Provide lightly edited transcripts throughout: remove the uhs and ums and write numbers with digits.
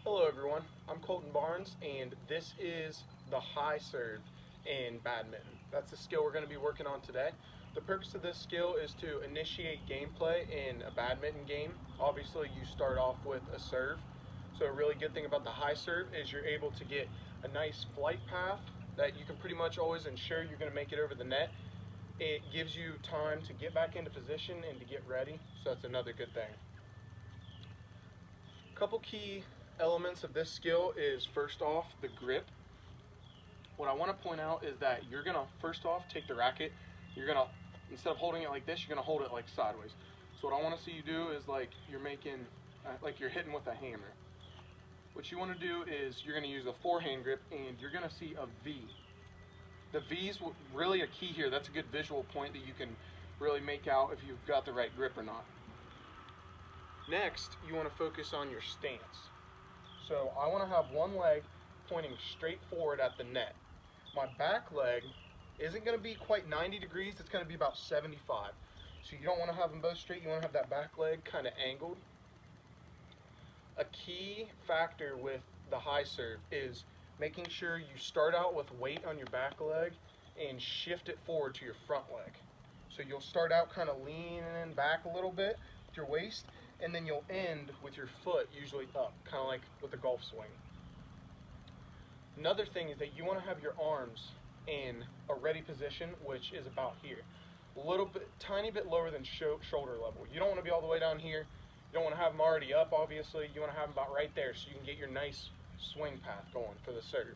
Hello everyone, I'm Colton Barnes and this is the high serve in badminton. That's the skill we're going to be working on today. The purpose of this skill is to initiate gameplay in a badminton game. Obviously you start off with a serve, so a really good thing about the high serve is you're able to get a nice flight path that you can pretty much always ensure you're going to make it over the net. It gives you time to get back into position and to get ready, so that's another good thing. A couple key elements of this skill is first off the grip. What I want to point out is that you're going to first off take the racket, you're going to, instead of holding it like this, you're going to hold it like sideways. So what I want to see you do is like you're making, like you're hitting with a hammer. What you want to do is you're going to use a forehand grip and you're going to see a V. The V's really a key here. That's a good visual point that you can really make out if you've got the right grip or not. Next, you want to focus on your stance. So I want to have one leg pointing straight forward at the net. My back leg isn't going to be quite 90 degrees, it's going to be about 75. So you don't want to have them both straight, you want to have that back leg kind of angled. A key factor with the high serve is making sure you start out with weight on your back leg and shift it forward to your front leg. So you'll start out kind of leaning back a little bit with your waist, and then you'll end with your foot usually up, kind of like with a golf swing. Another thing is that you want to have your arms in a ready position, which is about here. A little bit, tiny bit lower than shoulder level. You don't want to be all the way down here. You don't want to have them already up, obviously. You want to have them about right there so you can get your nice swing path going for the serve.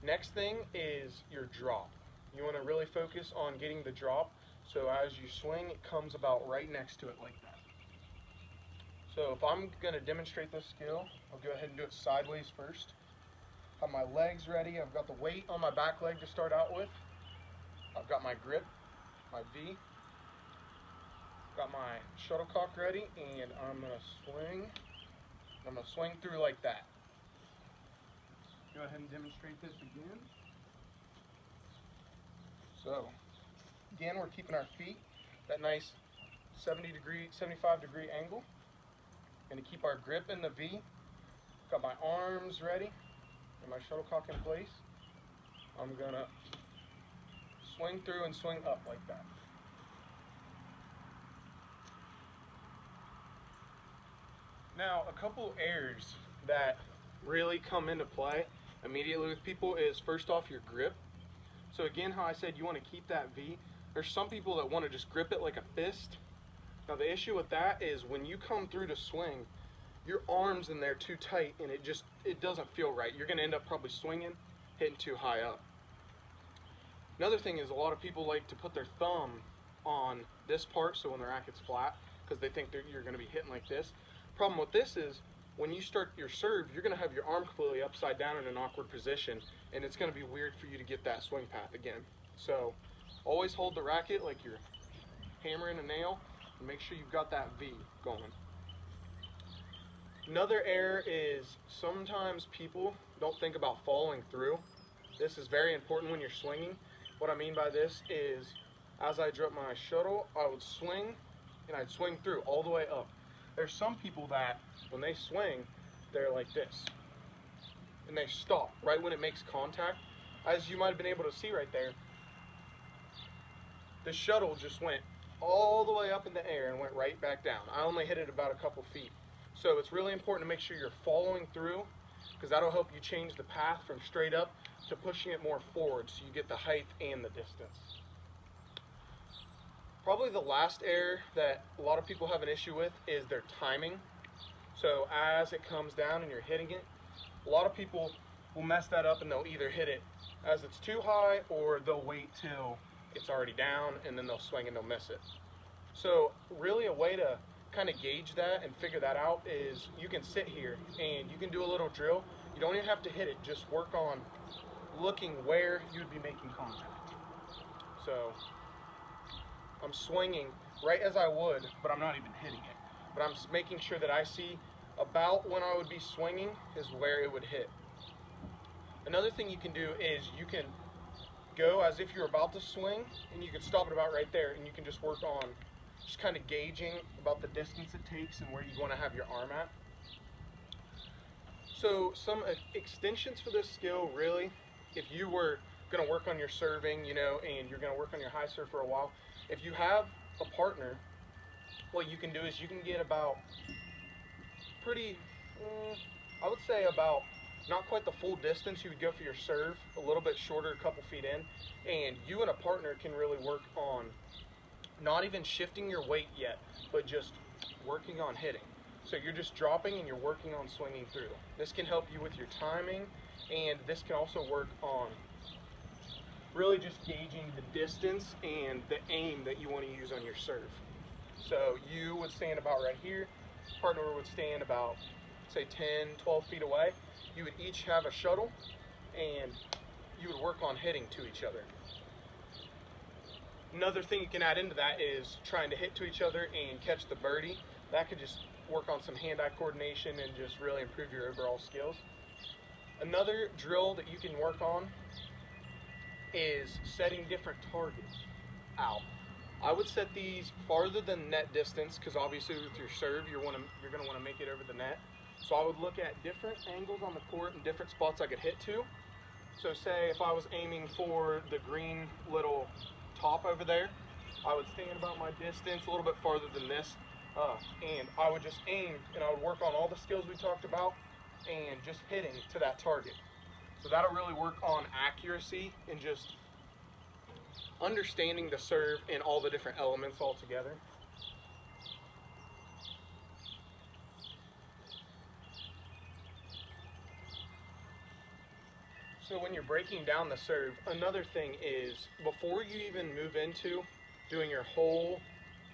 Next thing is your drop. You want to really focus on getting the drop, so as you swing, it comes about right next to it like that. So if I'm going to demonstrate this skill, I'll go ahead and do it sideways first. Have my legs ready. I've got the weight on my back leg to start out with. I've got my grip, my V. Got my shuttlecock ready, and I'm going to swing. I'm going to swing through like that. Go ahead and demonstrate this again. So, again, we're keeping our feet that nice 75 degree angle. Going to keep our grip in the V. Got my arms ready and my shuttlecock in place. I'm going to swing through and swing up like that. Now, a couple errors that really come into play immediately with people is first off your grip. So again, how I said you want to keep that V. There's some people that want to just grip it like a fist. Now the issue with that is when you come through to swing, your arms in there too tight and it doesn't feel right. You're going to end up probably swinging, hitting too high up. Another thing is a lot of people like to put their thumb on this part so when the racket's flat because they think you're going to be hitting like this. Problem with this is when you start your serve, you're going to have your arm completely upside down in an awkward position, and it's going to be weird for you to get that swing path again. So always hold the racket like you're hammering a nail, and make sure you've got that V going. Another error is sometimes people don't think about following through. This is very important when you're swinging. What I mean by this is as I drop my shuttle, I would swing, and I'd swing through all the way up. There's some people that when they swing, they're like this, and they stop right when it makes contact. As you might have been able to see right there, the shuttle just went all the way up in the air and went right back down. I only hit it about a couple feet. So it's really important to make sure you're following through, because that'll help you change the path from straight up to pushing it more forward so you get the height and the distance. Probably the last error that a lot of people have an issue with is their timing. So as it comes down and you're hitting it, a lot of people will mess that up and they'll either hit it as it's too high or they'll wait till it's already down and then they'll swing and they'll miss it. So really a way to kind of gauge that and figure that out is you can sit here and you can do a little drill. You don't even have to hit it, just work on looking where you'd be making contact. So I'm swinging right as I would, but I'm not even hitting it. But I'm making sure that I see about when I would be swinging is where it would hit. Another thing you can do is you can go as if you're about to swing, and you can stop it about right there, and you can just work on just kind of gauging about the distance it takes and where you want to have your arm at. So some extensions for this skill, really, if you were going to work on your serving, and you're going to work on your high serve for a while, if you have a partner, what you can do is you can get about pretty, I would say about not quite the full distance you would go for your serve, a little bit shorter, a couple feet in, and you and a partner can really work on not even shifting your weight yet, but just working on hitting. So you're just dropping and you're working on swinging through. This can help you with your timing, and this can also work on really just gauging the distance and the aim that you want to use on your serve. So you would stand about right here, partner would stand about, say, 10, 12 feet away. You would each have a shuttle, and you would work on hitting to each other. Another thing you can add into that is trying to hit to each other and catch the birdie. That could just work on some hand-eye coordination and just really improve your overall skills. Another drill that you can work on is setting different targets out. I would set these farther than net distance, because obviously with your serve you're going to want to make it over the net. So I would look at different angles on the court and different spots I could hit to. So say if I was aiming for the green little top over there, I would stand about my distance a little bit farther than this, and I would just aim, and I would work on all the skills we talked about and just hitting to that target. So that'll really work on accuracy and just understanding the serve and all the different elements all together. So when you're breaking down the serve, another thing is before you even move into doing your whole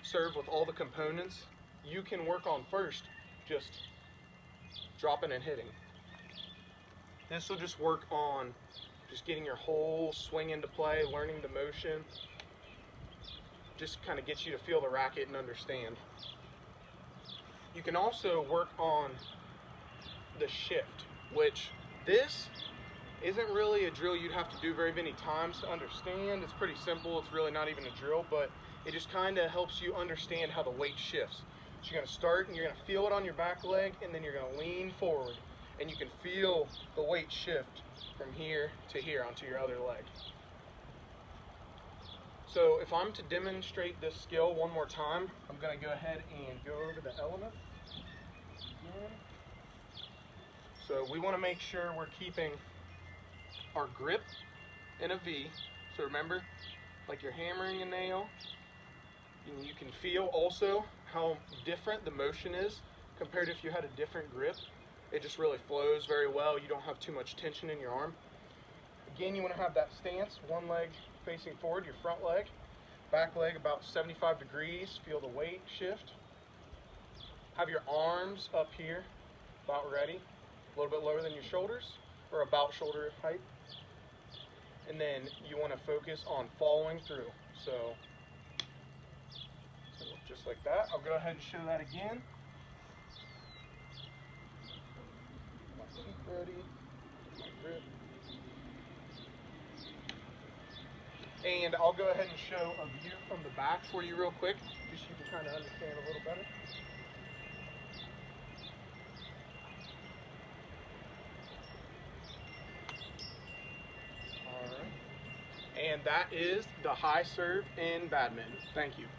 serve with all the components, you can work on first just dropping and hitting. This will just work on just getting your whole swing into play, learning the motion, just kind of gets you to feel the racket and understand. You can also work on the shift, which this isn't really a drill you'd have to do very many times to understand. It's pretty simple. It's really not even a drill, but it just kind of helps you understand how the weight shifts. So you're going to start and you're going to feel it on your back leg, and then you're going to lean forward, and you can feel the weight shift from here to here onto your other leg. So if I'm to demonstrate this skill one more time, I'm going to go ahead and go over the elements again. So we want to make sure we're keeping our grip in a V. So remember, like you're hammering a nail, and you can feel also how different the motion is compared to if you had a different grip. It just really flows very well. You don't have too much tension in your arm. Again, you want to have that stance, one leg facing forward, your front leg, back leg about 75 degrees, feel the weight shift. Have your arms up here, about ready, a little bit lower than your shoulders, or about shoulder height. And then you want to focus on following through. So just like that. I'll go ahead and show that again. My feet ready, my grip. And I'll go ahead and show a view from the back for you real quick, just so you can kind of understand a little better. All right. And that is the high serve in badminton. Thank you.